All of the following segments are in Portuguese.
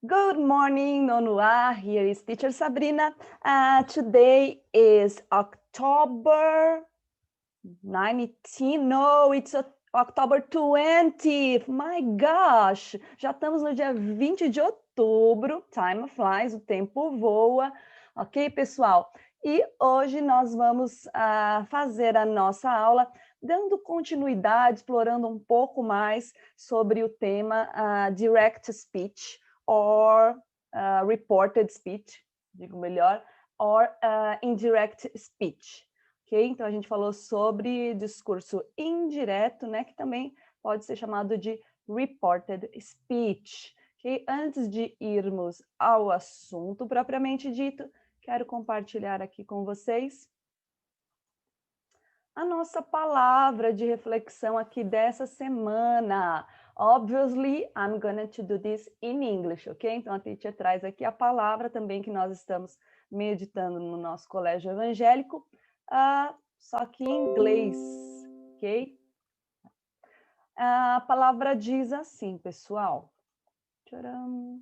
Good morning, Nono A. Here is teacher Sabrina. Today is October 19. No, it's October 20th. My gosh! Já estamos no dia 20 de outubro. Time flies, o tempo voa. Ok, pessoal? E hoje nós vamos fazer a nossa aula dando continuidade, explorando um pouco mais sobre o tema Direct Speech, or reported speech, digo melhor, or indirect speech, ok? Então, a gente falou sobre discurso indireto, né, que também pode ser chamado de reported speech, ok? Antes de irmos ao assunto propriamente dito, quero compartilhar aqui com vocês a nossa palavra de reflexão aqui dessa semana. Obviously, I'm going to do this in English, ok? Então, a teacher traz aqui a palavra também que nós estamos meditando no nosso colégio evangélico, só que em inglês, ok? A palavra diz assim, pessoal. Tcharam.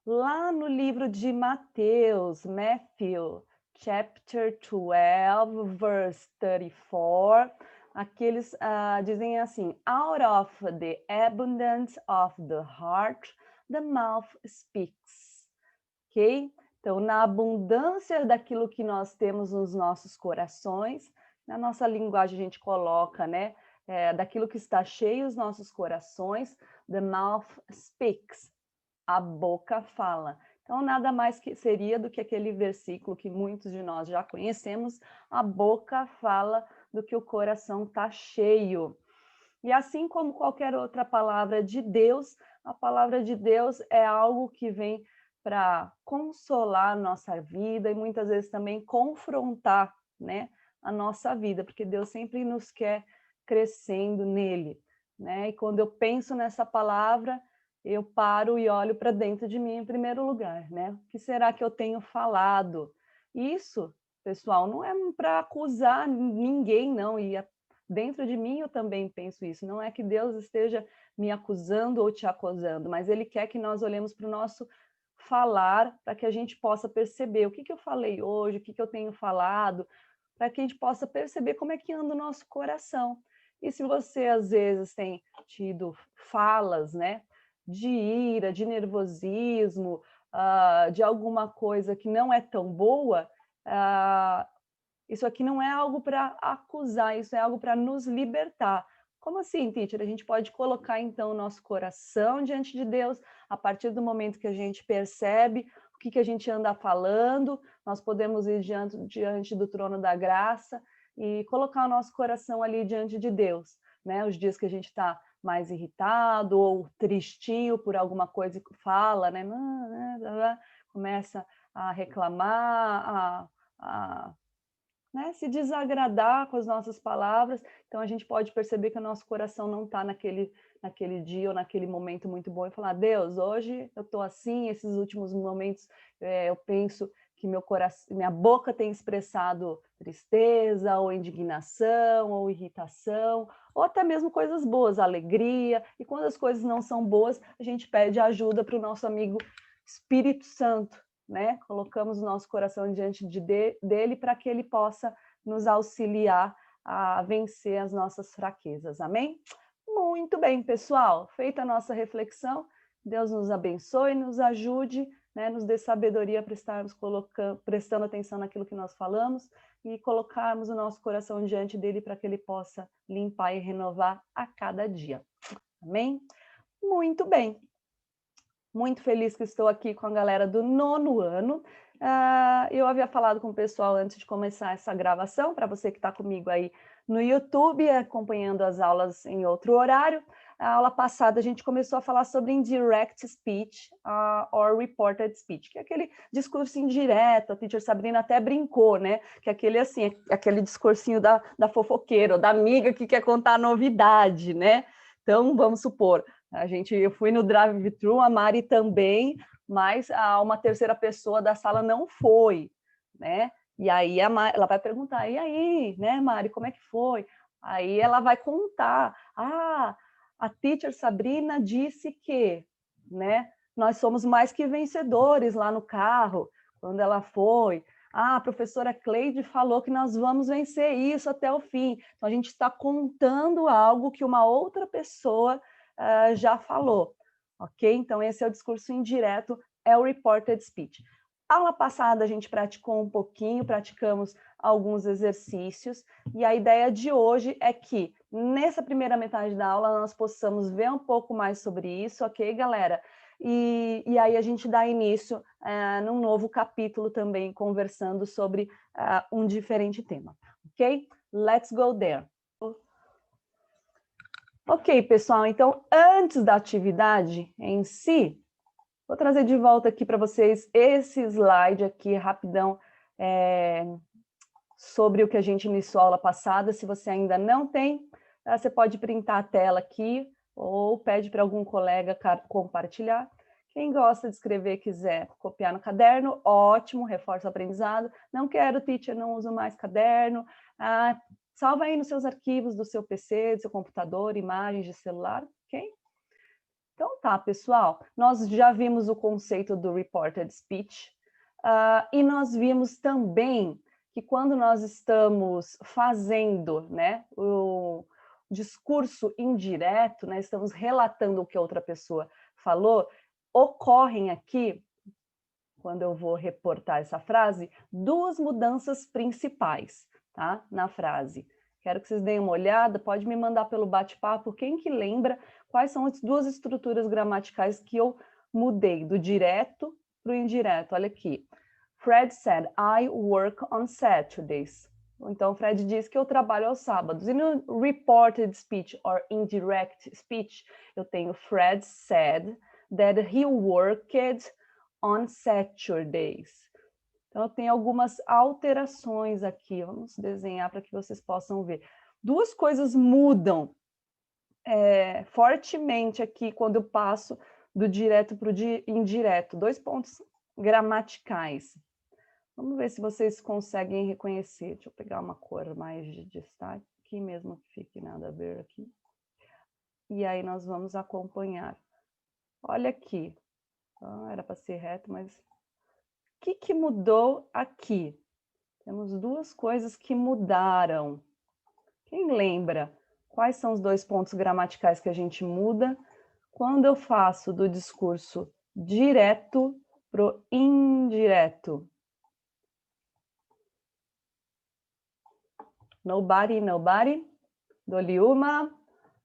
Lá no livro de Mateus, Matthew, chapter 12, verse 34, aqui eles dizem assim: out of the abundance of the heart, the mouth speaks. Ok? Então, na abundância daquilo que nós temos nos nossos corações, na nossa linguagem a gente coloca, né? Daquilo que está cheio os nossos corações, the mouth speaks. A boca fala. Então, nada mais que seria do que aquele versículo que muitos de nós já conhecemos, a boca fala do que o coração está cheio. E assim como qualquer outra palavra de Deus, a palavra de Deus é algo que vem para consolar a nossa vida e muitas vezes também confrontar, né, a nossa vida, porque Deus sempre nos quer crescendo nele, né? E quando eu penso nessa palavra, eu paro e olho para dentro de mim em primeiro lugar, né? O que será que eu tenho falado? Isso, pessoal, não é para acusar ninguém, não. E dentro de mim eu também penso isso. Não é que Deus esteja me acusando ou te acusando, mas Ele quer que nós olhemos para o nosso falar, para que a gente possa perceber o que eu falei hoje, o que eu tenho falado, para que a gente possa perceber como é que anda o nosso coração. E se você, às vezes, tem tido falas, né, de ira, de nervosismo, de alguma coisa que não é tão boa, isso aqui não é algo para acusar, isso é algo para nos libertar. Como assim, teacher? A gente pode colocar, então, o nosso coração diante de Deus, a partir do momento que a gente percebe o que a gente anda falando, nós podemos ir diante do trono da graça e colocar o nosso coração ali diante de Deus, né? Os dias que a gente está mais irritado ou tristinho por alguma coisa que fala, né? Começa a reclamar, né, se desagradar com as nossas palavras, então a gente pode perceber que o nosso coração não está naquele dia ou naquele momento muito bom e falar: Deus, hoje eu estou assim, esses últimos momentos eu penso que minha boca tem expressado tristeza, ou indignação, ou irritação, ou até mesmo coisas boas, alegria, e quando as coisas não são boas, a gente pede ajuda para o nosso amigo Espírito Santo, né? Colocamos o nosso coração diante dele para que ele possa nos auxiliar a vencer as nossas fraquezas. Amém? Muito bem, pessoal. Feita a nossa reflexão, Deus nos abençoe, nos ajude, né? Nos dê sabedoria para estarmos prestando atenção naquilo que nós falamos e colocarmos o nosso coração diante dele para que ele possa limpar e renovar a cada dia. Amém? Muito bem. Muito feliz que estou aqui com a galera do 9º ano. Eu havia falado com o pessoal antes de começar essa gravação, para você que está comigo aí no YouTube, acompanhando as aulas em outro horário. A aula passada a gente começou a falar sobre indirect speech or reported speech, que é aquele discurso indireto. A teacher Sabrina até brincou, né? Que é aquele assim, aquele discursinho da fofoqueira, da amiga que quer contar novidade, né? Então, vamos supor, eu fui no drive-thru, a Mari também, mas uma terceira pessoa da sala não foi, né? E aí ela vai perguntar: e aí, né, Mari, como é que foi? Aí ela vai contar: a teacher Sabrina disse que, né? nós somos mais que vencedores lá no carro, quando ela foi. Ah, a professora Cleide falou que nós vamos vencer isso até o fim. Então, a gente está contando algo que uma outra pessoa já falou, ok? Então, esse é o discurso indireto, é o reported speech. Aula passada, a gente praticou um pouquinho, praticamos alguns exercícios, e a ideia de hoje é que, nessa primeira metade da aula, nós possamos ver um pouco mais sobre isso, ok, galera? E aí a gente dá início num novo capítulo também, conversando sobre um diferente tema, ok? Let's go there. Ok, pessoal, então, antes da atividade em si, vou trazer de volta aqui para vocês esse slide aqui, rapidão, sobre o que a gente iniciou a aula passada. Se você ainda não tem, você pode printar a tela aqui, ou pede para algum colega compartilhar. Quem gosta de escrever quiser copiar no caderno, ótimo, reforça o aprendizado. Não quero, teacher, não uso mais caderno. Salva aí nos seus arquivos do seu PC, do seu computador, imagens de celular, ok? Então tá, pessoal, nós já vimos o conceito do reported speech e nós vimos também que quando nós estamos fazendo, né, o discurso indireto, né, estamos relatando o que a outra pessoa falou, ocorrem aqui, quando eu vou reportar essa frase, duas mudanças principais, tá, na frase. Quero que vocês deem uma olhada, pode me mandar pelo bate-papo, quem que lembra quais são as duas estruturas gramaticais que eu mudei, do direto para o indireto. Olha aqui. Fred said, I work on Saturdays. Então, Fred diz que eu trabalho aos sábados. E no reported speech or indirect speech, eu tenho Fred said that he worked on Saturdays. Então, eu tenho algumas alterações aqui. Vamos desenhar para que vocês possam ver. Duas coisas mudam fortemente aqui quando eu passo do direto para o indireto. Dois pontos gramaticais. Vamos ver se vocês conseguem reconhecer. Deixa eu pegar uma cor mais de destaque, aqui mesmo que fique nada a ver aqui. E aí nós vamos acompanhar. Olha aqui. Era para ser reto, mas... O que mudou aqui? Temos duas coisas que mudaram. Quem lembra? Quais são os dois pontos gramaticais que a gente muda quando eu faço do discurso direto para o indireto? Nobody, nobody. Dou-lhe uma,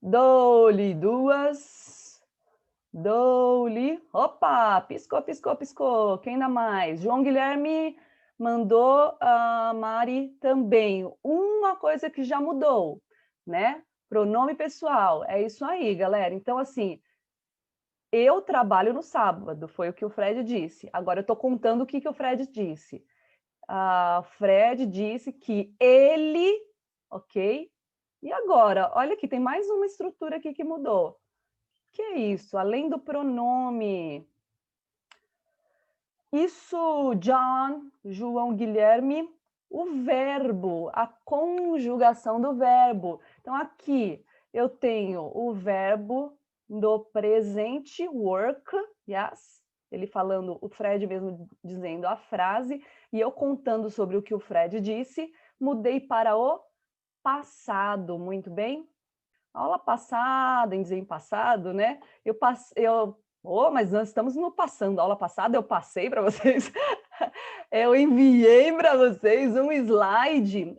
dou-lhe duas, dou-lhe... Opa, piscou, piscou, piscou. Quem dá mais? João Guilherme mandou a Mari também. Uma coisa que já mudou, né? Pronome pessoal. É isso aí, galera. Então, assim, eu trabalho no sábado, foi o que o Fred disse. Agora eu estou contando o que o Fred disse. Fred disse que ele, ok? E agora, olha aqui, tem mais uma estrutura aqui que mudou. Que é isso? Além do pronome. Isso, John, João Guilherme, o verbo, a conjugação do verbo. Então, aqui eu tenho o verbo do presente, work, yes. Ele falando, o Fred mesmo dizendo a frase, e eu contando sobre o que o Fred disse, mudei para o passado, muito bem? Aula passada, em dizer em passado, né? Mas nós estamos no passando. Aula passada eu passei para vocês, eu enviei para vocês um slide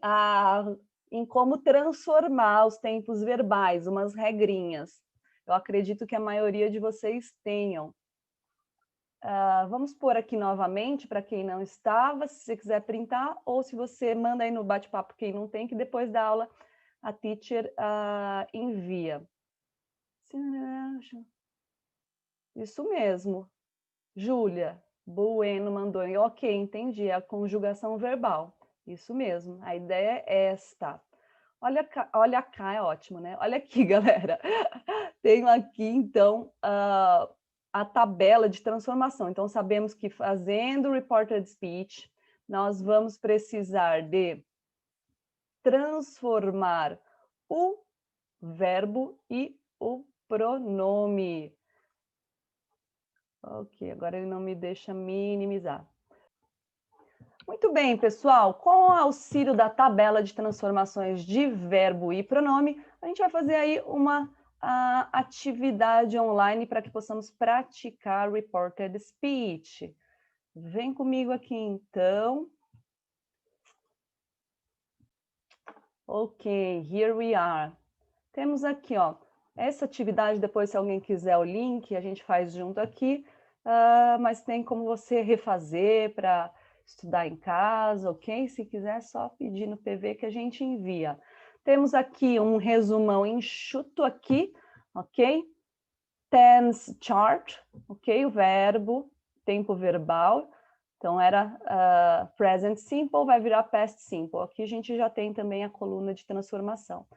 em como transformar os tempos verbais, umas regrinhas. Eu acredito que a maioria de vocês tenham. Vamos pôr aqui novamente para quem não estava, se você quiser printar, ou se você manda aí no bate-papo quem não tem, que depois da aula a teacher envia. Isso mesmo. Júlia, Bueno mandou. Ok, entendi. É a conjugação verbal. Isso mesmo. A ideia é esta. Olha cá, é ótimo, né? Olha aqui, galera. Tenho aqui, então, a tabela de transformação. Então, sabemos que fazendo reported speech, nós vamos precisar de transformar o verbo e o pronome. Ok, agora ele não me deixa minimizar. Muito bem, pessoal. Com o auxílio da tabela de transformações de verbo e pronome, a gente vai fazer aí uma atividade online para que possamos praticar reported speech. Vem comigo aqui, então. Ok, here we are. Temos aqui, ó, essa atividade, depois se alguém quiser o link, a gente faz junto aqui, mas tem como você refazer para estudar em casa, ok? Se quiser, é só pedir no PV que a gente envia. Temos aqui um resumão enxuto aqui, ok? Tense chart, ok? O verbo, tempo verbal. Então, era present simple, vai virar past simple. Aqui a gente já tem também a coluna de transformação.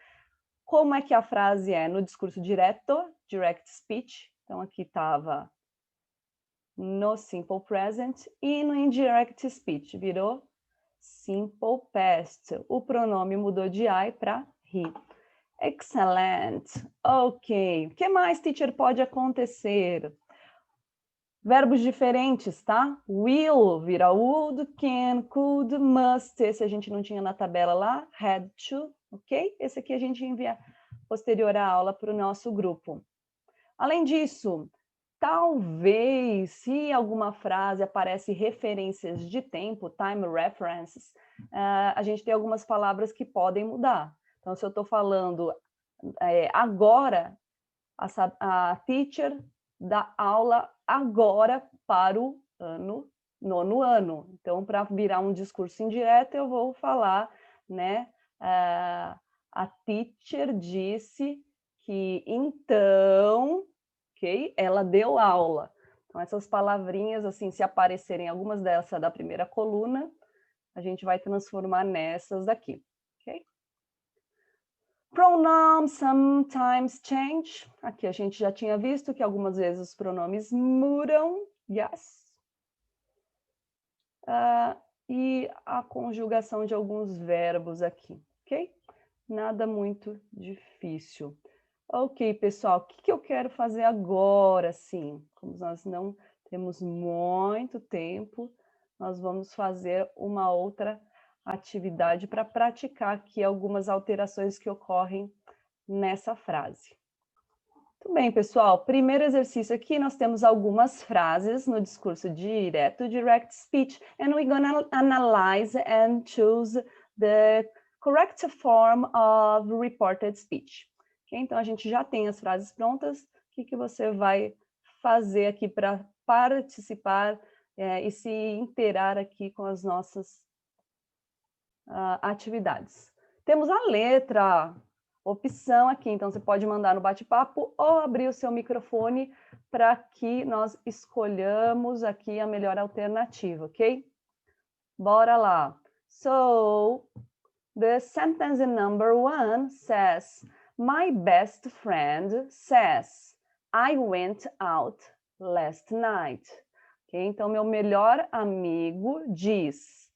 Como é que a frase é? No discurso direto, direct speech. Então, aqui estava no simple present. E no indirect speech, virou simple past. O pronome mudou de I para he. Excellent. Ok. O que mais, teacher, pode acontecer? Verbos diferentes, tá? Will vira would, can, could, must. Esse a gente não tinha na tabela lá. Had to, ok? Esse aqui a gente envia posterior à aula para o nosso grupo. Além disso, talvez, se alguma frase aparece referências de tempo, time references, a gente tem algumas palavras que podem mudar. Então, se eu estou falando agora, a teacher dá aula agora para o nono ano. Então, para virar um discurso indireto, eu vou falar, né? A teacher disse que então, ok? Ela deu aula. Então, essas palavrinhas, assim, se aparecerem algumas dessas da primeira coluna, a gente vai transformar nessas daqui, ok? Pronouns sometimes change. Aqui a gente já tinha visto que algumas vezes os pronomes mudam. Yes. E a conjugação de alguns verbos aqui, ok? Nada muito difícil. Ok, pessoal, o que eu quero fazer agora, sim? Como nós não temos muito tempo, nós vamos fazer uma outra atividade para praticar aqui algumas alterações que ocorrem nessa frase. Muito bem, pessoal. Primeiro exercício aqui, nós temos algumas frases no discurso direto, direct speech, and we're gonna analyze and choose the correct form of reported speech. Okay? Então, a gente já tem as frases prontas. O que você vai fazer aqui para participar e se inteirar aqui com as nossas atividades? Temos a letra, opção aqui, então você pode mandar no bate-papo ou abrir o seu microfone para que nós escolhamos aqui a melhor alternativa, ok? Bora lá. So, the sentence number 1 says, my best friend says, I went out last night. Okay? Então, meu melhor amigo diz,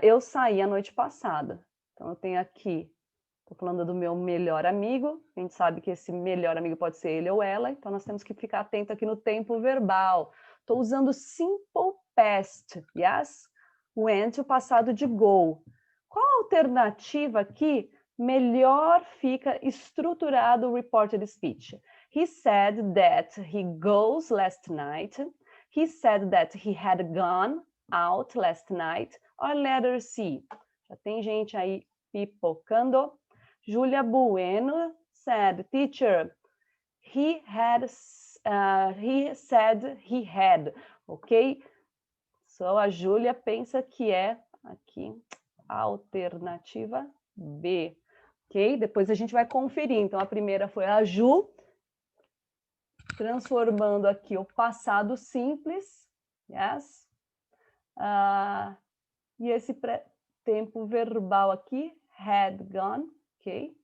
eu saí a noite passada. Então, eu tenho aqui, estou falando do meu melhor amigo, a gente sabe que esse melhor amigo pode ser ele ou ela, então nós temos que ficar atento aqui no tempo verbal. Estou usando simple past, yes? Went, o passado de go. Qual a alternativa aqui melhor fica estruturado o reported speech? He said that he goes last night. He said that he had gone out last night. Or letter C. Já tem gente aí pipocando. Julia Bueno said, teacher, he said he had, ok? So a Júlia pensa que é aqui a alternativa B, ok? Depois a gente vai conferir. Então a primeira foi a Ju, transformando aqui o passado simples, yes? E esse tempo verbal aqui, had gone, ok?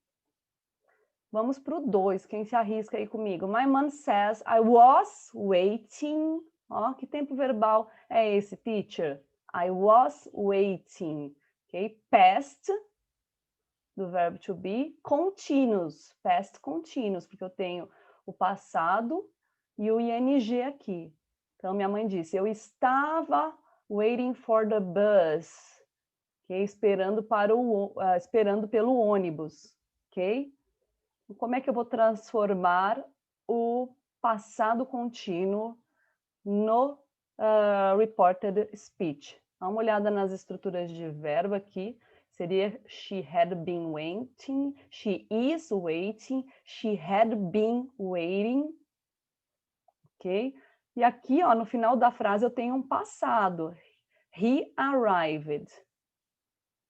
Vamos para o 2, quem se arrisca aí comigo? My mom says, I was waiting. Ó, que tempo verbal é esse, teacher? I was waiting, ok? Past, do verbo to be, continuous, past continuous, porque eu tenho o passado e o ing aqui. Então, minha mãe disse, eu estava waiting for the bus, okay? Esperando pelo ônibus, ok? Como é que eu vou transformar o passado contínuo no reported speech? Dá uma olhada nas estruturas de verbo aqui. Seria she had been waiting, she is waiting, she had been waiting, ok? E aqui, ó, no final da frase eu tenho um passado. He arrived.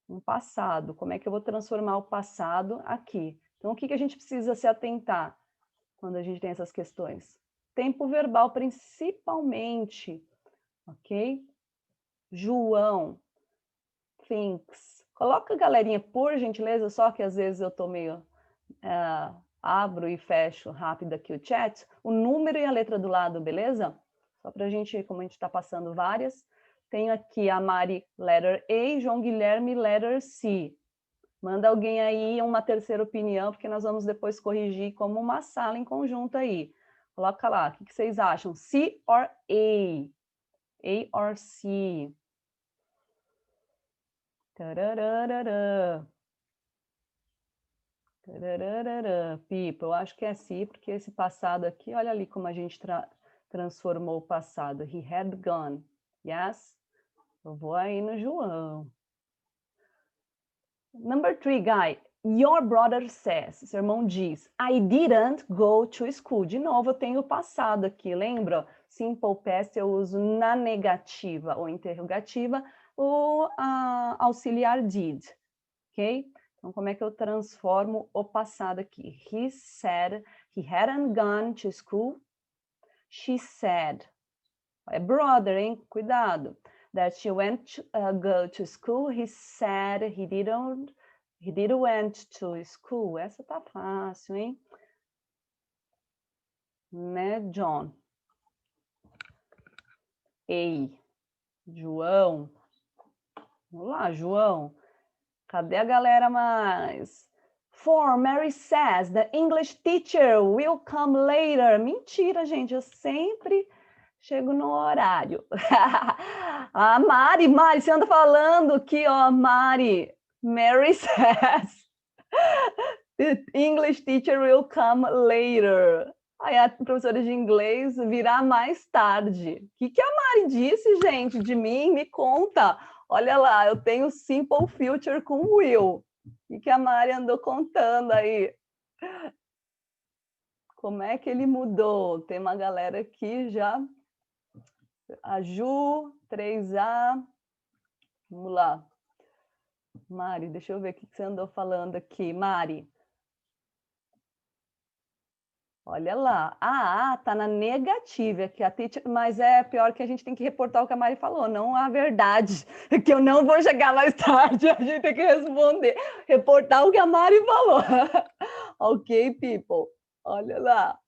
Um passado. Como é que eu vou transformar o passado aqui? Então, o que a gente precisa se atentar quando a gente tem essas questões? Tempo verbal, principalmente, ok? João thinks. Coloca, galerinha, por gentileza, só que às vezes eu estou meio... abro e fecho rápido aqui o chat, o número e a letra do lado, beleza? Só para a gente, como a gente está passando várias. Tenho aqui a Mari, letter A, João Guilherme, letter C. Manda alguém aí uma terceira opinião, porque nós vamos depois corrigir como uma sala em conjunto aí. Coloca lá, o que vocês acham? C or A? A or C? Tarararara. Tarararara. People, eu acho que é C, porque esse passado aqui, olha ali como a gente transformou o passado. He had gone. Yes? Eu vou aí no João. Number 3, guy. Your brother says, seu irmão diz, I didn't go to school. De novo, eu tenho o passado aqui, lembra? Simple past eu uso na negativa ou interrogativa, o auxiliar did, ok? Então, como é que eu transformo o passado aqui? He said he hadn't gone to school. She said, é brother, hein? Cuidado. That she went to go to school. He said he didn't went to school. Essa tá fácil, hein? Né, John? Ei, João. Vamos lá, João. Cadê a galera mais? 4, Mary says the English teacher will come later. Mentira, gente, eu sempre chego no horário. Ah, Mari, você anda falando aqui, ó, Mari. Mary says the English teacher will come later. Aí a professora de inglês virá mais tarde. O que a Mari disse, gente, de mim? Me conta. Olha lá, eu tenho simple future com will. O que a Mari andou contando aí? Como é que ele mudou? Tem uma galera aqui já. A Ju, 3A. Vamos lá. Mari, deixa eu ver o que você andou falando aqui. Mari. Olha lá. A tá na negativa, que a teacher, mas é pior que a gente tem que reportar o que a Mari falou, não a verdade, que eu não vou chegar mais tarde, a gente tem que responder, reportar o que a Mari falou. Ok, people? Olha lá.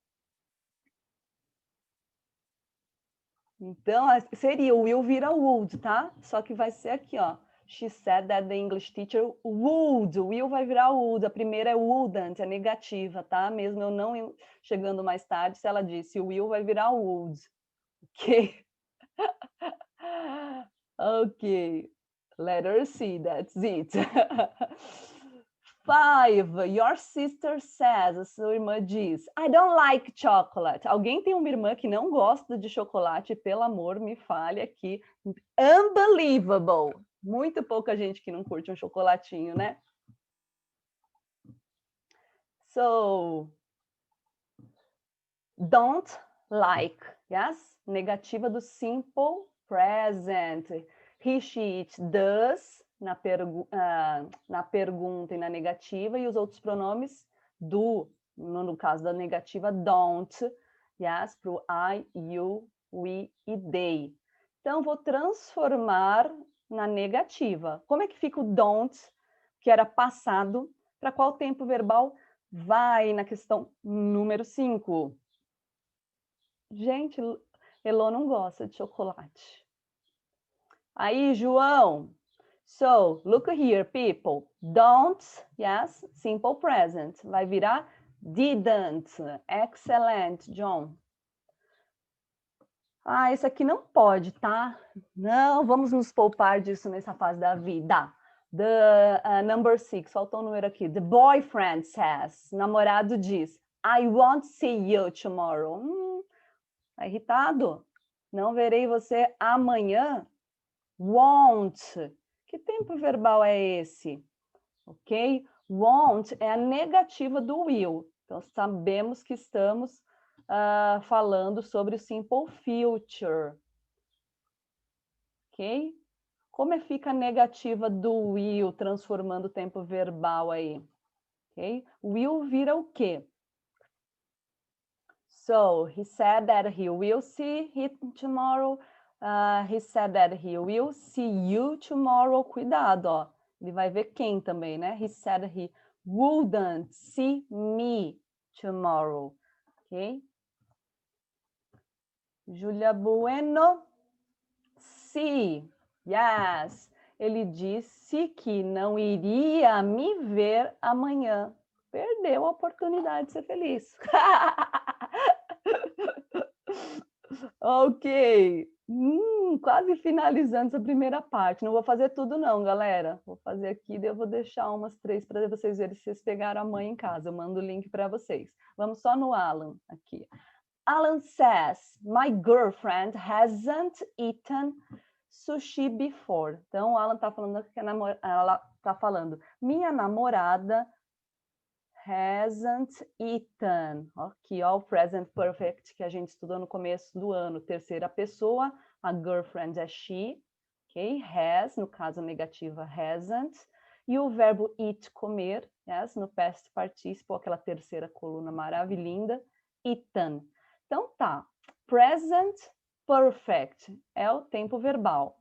Então, seria o will vira would, tá? Só que vai ser aqui, ó. She said that the English teacher would. O will vai virar would. A primeira é wouldn't, é negativa, tá? Mesmo eu não chegando mais tarde, se ela disse o will vai virar would. Ok? Ok. Letter C, that's it. 5. Your sister says, a sua irmã diz, I don't like chocolate. Alguém tem uma irmã que não gosta de chocolate? Pelo amor, me fale aqui. Unbelievable. Muito pouca gente que não curte um chocolatinho, né? So, don't like, yes? Negativa do simple present. He, she, it, does, na pergunta e na negativa, e os outros pronomes do, no caso da negativa, don't, yes, para o I, you, we e they. Então, vou transformar na negativa. Como é que fica o don't, que era passado, para qual tempo verbal vai na questão número 5? Gente, Elô não gosta de chocolate. Aí, João. So, look here, people. Don't, yes, simple present. Vai virar didn't. Excellent, John. Ah, isso aqui não pode, tá? Não, vamos nos poupar disso nessa fase da vida. Number 6, faltou um número aqui. The boyfriend says, namorado diz, I won't see you tomorrow. Tá irritado? Não verei você amanhã? Won't. Que tempo verbal é esse? Ok? Won't é a negativa do will. Então, sabemos que estamos falando sobre o simple future. Ok? Como fica a negativa do will, transformando o tempo verbal aí? Ok? Will vira o quê? So, he said that he will see him tomorrow. He said that he will see you tomorrow. Cuidado, ó. Ele vai ver quem também, né? He said he wouldn't see me tomorrow. Ok? Julia Bueno. See. Yes. Ele disse que não iria me ver amanhã. Perdeu a oportunidade de ser feliz. Ok. Quase finalizando essa primeira parte. Não vou fazer tudo não, galera. Vou fazer aqui, daí eu vou deixar umas 3 para vocês verem se vocês pegaram a mãe em casa. Eu mando o link para vocês. Vamos só no Alan aqui. Alan says, my girlfriend hasn't eaten sushi before. Então, o Alan está falando que ela está falando, minha namorada hasn't eaten. Aqui, ó, o present perfect que a gente estudou no começo do ano. Terceira pessoa, a girlfriend é she, ok? Has, no caso negativa, hasn't. E o verbo eat, comer, yes, no past participle, aquela terceira coluna maravilhosa, eaten. Então tá, present perfect é o tempo verbal.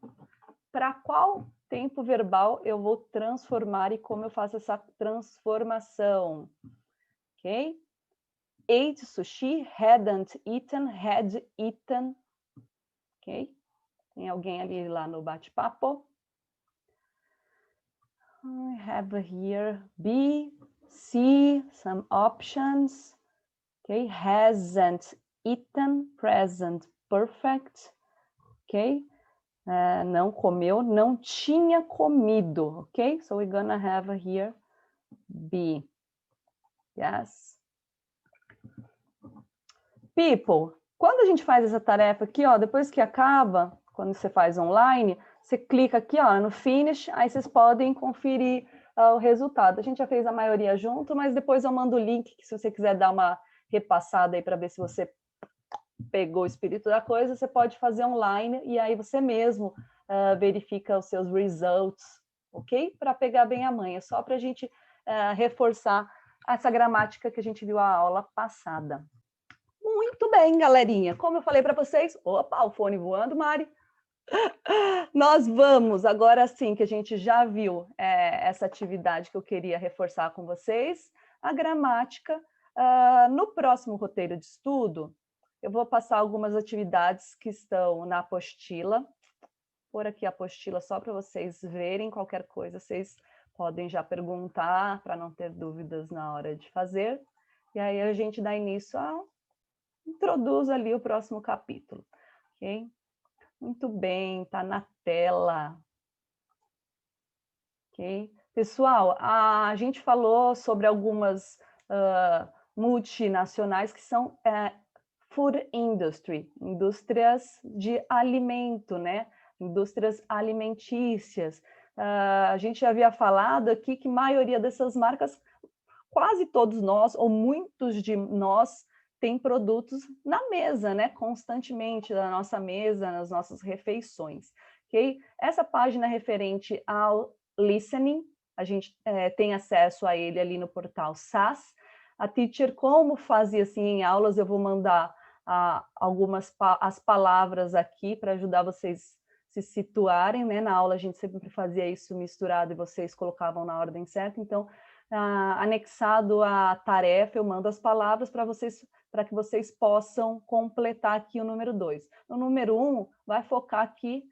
Para qual tempo verbal eu vou transformar e como eu faço essa transformação? Ok? Ate sushi, hadn't eaten, had eaten. Ok? Tem alguém ali lá no bate-papo? I have here B, C, some options. Ok? Hasn't eaten, present perfect. Ok? Não comeu, não tinha comido. Ok? So we're gonna have here B. Yes. People, quando a gente faz essa tarefa aqui, ó, depois que acaba, quando você faz online, você clica aqui, ó, no finish, aí vocês podem conferir o resultado. A gente já fez a maioria junto, mas depois eu mando o link, que se você quiser dar uma repassada aí para ver se você pegou o espírito da coisa, você pode fazer online e aí você mesmo verifica os seus results, ok? Para pegar bem a manha, só para a gente reforçar essa gramática que a gente viu a aula passada. Muito bem, galerinha. Como eu falei para vocês... Opa, o fone voando, Mari. Nós vamos, agora sim, que a gente já viu essa atividade que eu queria reforçar com vocês, a gramática. No próximo roteiro de estudo, eu vou passar algumas atividades que estão na apostila. Por aqui a apostila só para vocês verem qualquer coisa. Vocês podem já perguntar, para não ter dúvidas na hora de fazer. E aí a gente dá início a... introduz ali o próximo capítulo, ok? Muito bem, tá na tela. Ok? Pessoal, a gente falou sobre algumas multinacionais que são food industry, indústrias de alimento, né? Indústrias alimentícias. A gente já havia falado aqui que a maioria dessas marcas, quase todos nós, ou muitos de nós, tem produtos na mesa, né? Constantemente na nossa mesa, nas nossas refeições. Ok? Essa página referente ao listening, a gente tem acesso a ele ali no portal SAS. A Teacher, como fazia assim em aulas, eu vou mandar algumas as palavras aqui para ajudar vocês se situarem, né? Na aula a gente sempre fazia isso misturado e vocês colocavam na ordem certa, então anexado à tarefa, eu mando as palavras para que vocês possam completar aqui o número 2. O número 1 vai focar aqui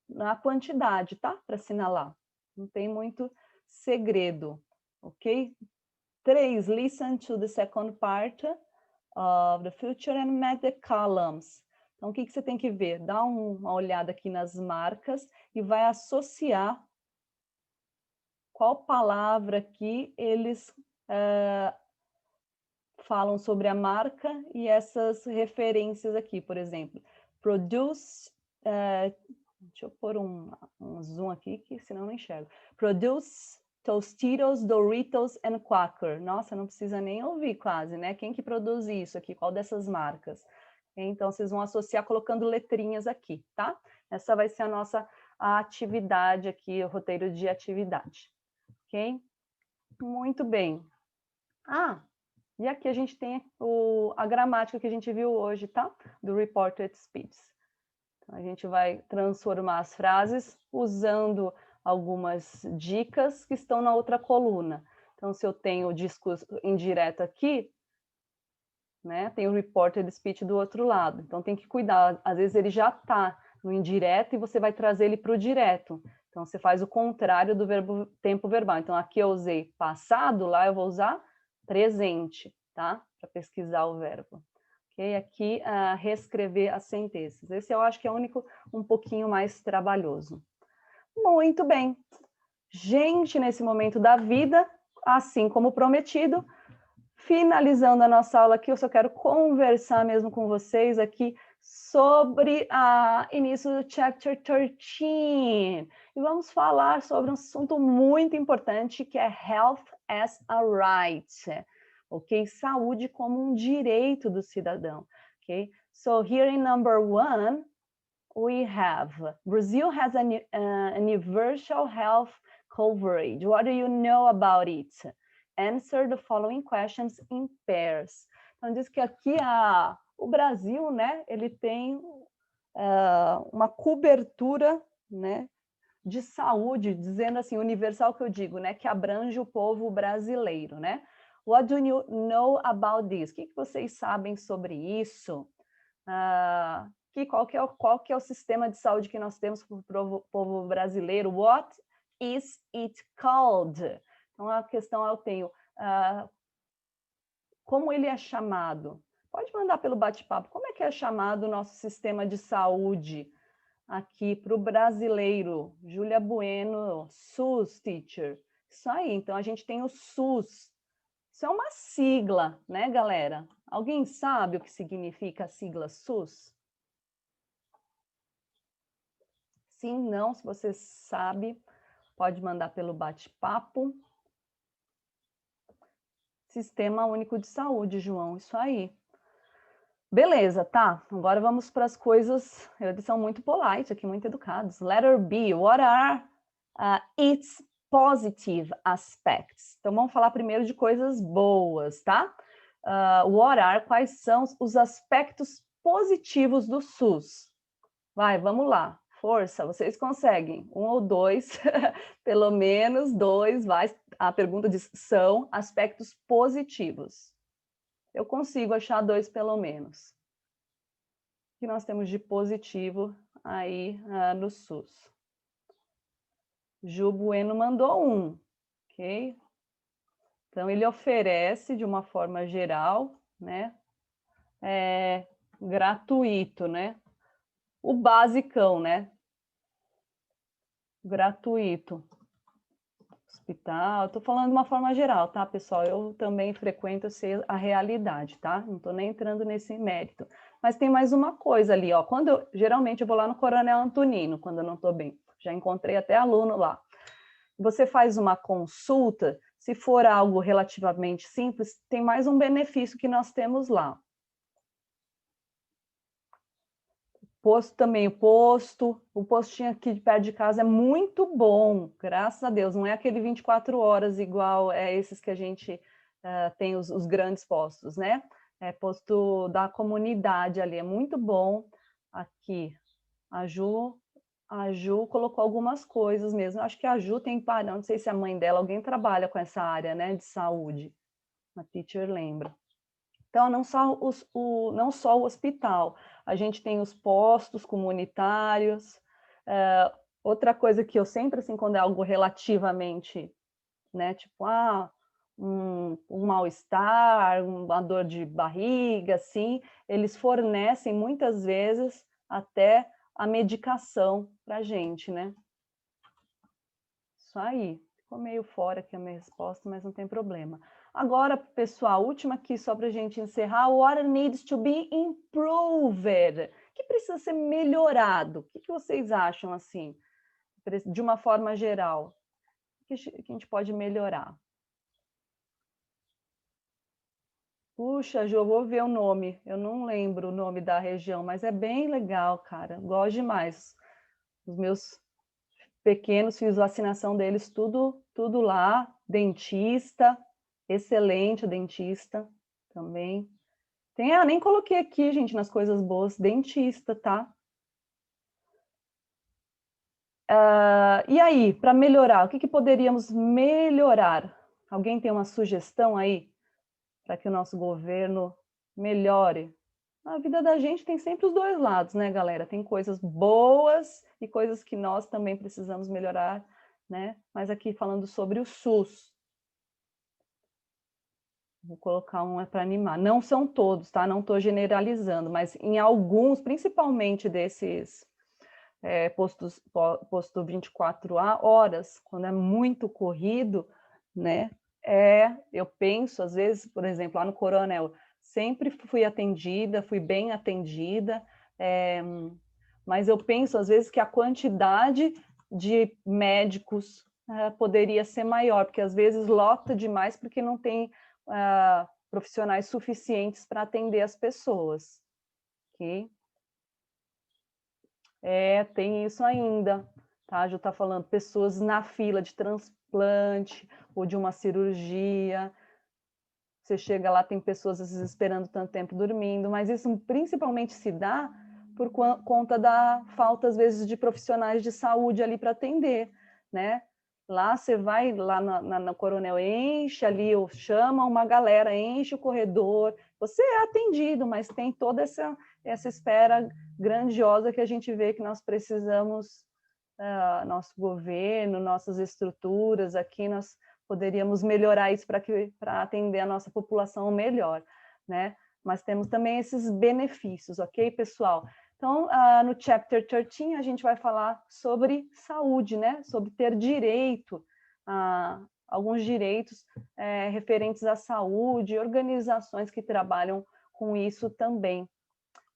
na quantidade, tá? Para assinalar. Não tem muito segredo, ok? 3, listen to the second part of the future and match the columns. Então, o que você tem que ver? Dá uma olhada aqui nas marcas e vai associar qual palavra aqui eles falam sobre a marca e essas referências aqui, por exemplo. Produce, deixa eu pôr um zoom aqui, que senão eu não enxergo. Produce Tostitos, Doritos and Quaker. Nossa, não precisa nem ouvir quase, né? Quem que produz isso aqui? Qual dessas marcas? Então, vocês vão associar colocando letrinhas aqui, tá? Essa vai ser a nossa atividade aqui, o roteiro de atividade. Ok? Muito bem. E aqui a gente tem a gramática que a gente viu hoje, tá? Do Reported Speech. Então, a gente vai transformar as frases usando algumas dicas que estão na outra coluna. Então, se eu tenho o discurso indireto aqui, né, tem o Reported Speech do outro lado. Então, tem que cuidar. Às vezes ele já está no indireto e você vai trazer ele para o direto. Então, você faz o contrário do verbo tempo verbal. Então, aqui eu usei passado, lá eu vou usar presente, tá? Para pesquisar o verbo. Ok? Aqui, reescrever as sentenças. Esse eu acho que é o único um pouquinho mais trabalhoso. Muito bem. Gente, nesse momento da vida, assim como prometido, finalizando a nossa aula aqui, eu só quero conversar mesmo com vocês aqui sobre o início do Chapter 13. E vamos falar sobre um assunto muito importante, que é Health as a Right. Ok? Saúde como um direito do cidadão. Ok? So here in number 1, we have Brazil has an universal health coverage. What do you know about it? Answer the following questions in pairs. Então, diz que aqui o Brasil, né, ele tem uma cobertura, né, de saúde, dizendo assim, universal que eu digo, né, que abrange o povo brasileiro, né? What do you know about this? O que vocês sabem sobre isso? Qual que é o sistema de saúde que nós temos para o povo brasileiro? What is it called? Então, a questão eu tenho, como ele é chamado? Pode mandar pelo bate-papo. Como é que é chamado o nosso sistema de saúde aqui para o brasileiro? Júlia Bueno, SUS, teacher. Isso aí, então a gente tem o SUS. Isso é uma sigla, né, galera? Alguém sabe o que significa a sigla SUS? Sim, não, se você sabe, pode mandar pelo bate-papo. Sistema Único de Saúde, João, isso aí. Beleza, tá? Agora vamos para as coisas, eles são muito polite aqui, muito educados. Letter B, what are its positive aspects? Então vamos falar primeiro de coisas boas, tá? What are, quais são os aspectos positivos do SUS? Vai, vamos lá. Força, vocês conseguem. 1 ou 2, pelo menos 2, vai. A pergunta diz, são aspectos positivos. Eu consigo achar 2 pelo menos. O que nós temos de positivo aí no SUS? Ju Bueno mandou 1, ok? Então, ele oferece, de uma forma geral, né? Gratuito, né? O basicão, né? Gratuito. Hospital, estou falando de uma forma geral, tá, pessoal? Eu também frequento a realidade, tá? Não estou nem entrando nesse mérito. Mas tem mais uma coisa ali, ó. Geralmente eu vou lá no Coronel Antonino, quando eu não estou bem. Já encontrei até aluno lá. Você faz uma consulta, se for algo relativamente simples, tem mais um benefício que nós temos lá. Posto também, o postinho aqui de perto de casa é muito bom, graças a Deus, não é aquele 24 horas igual esses que a gente tem os grandes postos, né? É posto da comunidade ali, é muito bom. Aqui, a Ju colocou algumas coisas mesmo, acho que a Ju tem, não sei se a mãe dela, alguém trabalha com essa área, né, de saúde, a teacher lembra. Então, não só o hospital, a gente tem os postos comunitários. Outra coisa que eu sempre, assim, quando é algo relativamente, né, tipo, um mal-estar, uma dor de barriga, assim, eles fornecem muitas vezes até a medicação para a gente, né? Isso aí. Ficou meio fora aqui a minha resposta, mas não tem problema. Agora, pessoal, última aqui só para a gente encerrar. What needs to be improved? O que precisa ser melhorado? O que vocês acham, assim, de uma forma geral? O que a gente pode melhorar? Puxa, Jô, vou ver o nome. Eu não lembro o nome da região, mas é bem legal, cara. Gosto demais. Os meus pequenos fiz vacinação deles tudo lá. Dentista, excelente o dentista também. Nem coloquei aqui, gente, nas coisas boas. Dentista, tá? E aí, para melhorar, o que poderíamos melhorar? Alguém tem uma sugestão aí para que o nosso governo melhore? A vida da gente tem sempre os dois lados, né, galera? Tem coisas boas e coisas que nós também precisamos melhorar, né? Mas aqui falando sobre o SUS. Vou colocar um para animar. Não são todos, tá? Não estou generalizando, mas em alguns, principalmente desses posto 24 horas, quando é muito corrido, né? Eu penso, às vezes, por exemplo, lá no Coronel, sempre fui atendida, fui bem atendida, mas eu penso, às vezes, que a quantidade de médicos poderia ser maior, porque às vezes lota demais porque não tem profissionais suficientes para atender as pessoas. Ok? Tem isso ainda, tá? Já está falando pessoas na fila de transplante ou de uma cirurgia. Você chega lá, tem pessoas às vezes esperando tanto tempo dormindo, mas isso principalmente se dá por conta da falta, às vezes, de profissionais de saúde ali para atender, né? Lá você vai, lá na Coronel, enche ali, ou chama uma galera, enche o corredor, você é atendido, mas tem toda essa espera grandiosa que a gente vê que nós precisamos, nosso governo, nossas estruturas aqui, nós poderíamos melhorar isso para atender a nossa população melhor, né? Mas temos também esses benefícios, ok, pessoal? Então, no Chapter 13, a gente vai falar sobre saúde, né? Sobre ter direito a alguns direitos referentes à saúde, organizações que trabalham com isso também.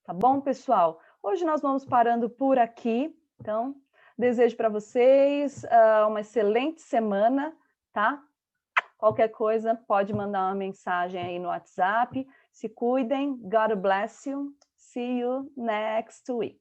Tá bom, pessoal? Hoje nós vamos parando por aqui. Então, desejo para vocês uma excelente semana, tá? Qualquer coisa, pode mandar uma mensagem aí no WhatsApp. Se cuidem. God bless you. See you next week.